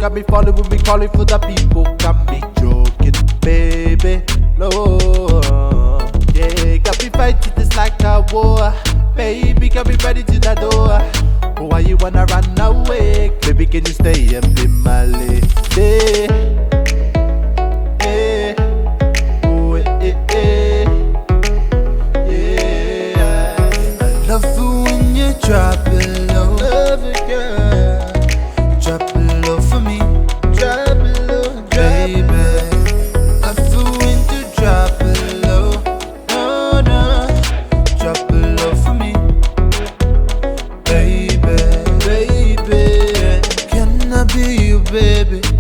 got me falling when me calling for the people. Got me joking, baby. Lord, yeah, got me fighting this like a war. Baby, got me ready to the door. Why you wanna run away? Baby, can you stay and be my lady? Hey, oh, yeah. I love it when you drop it low. Love it, girl. Drop it low for me. Drop it low, baby. I love it when you drop it low. No, no. Drop it low for me, baby. Can I be you, baby?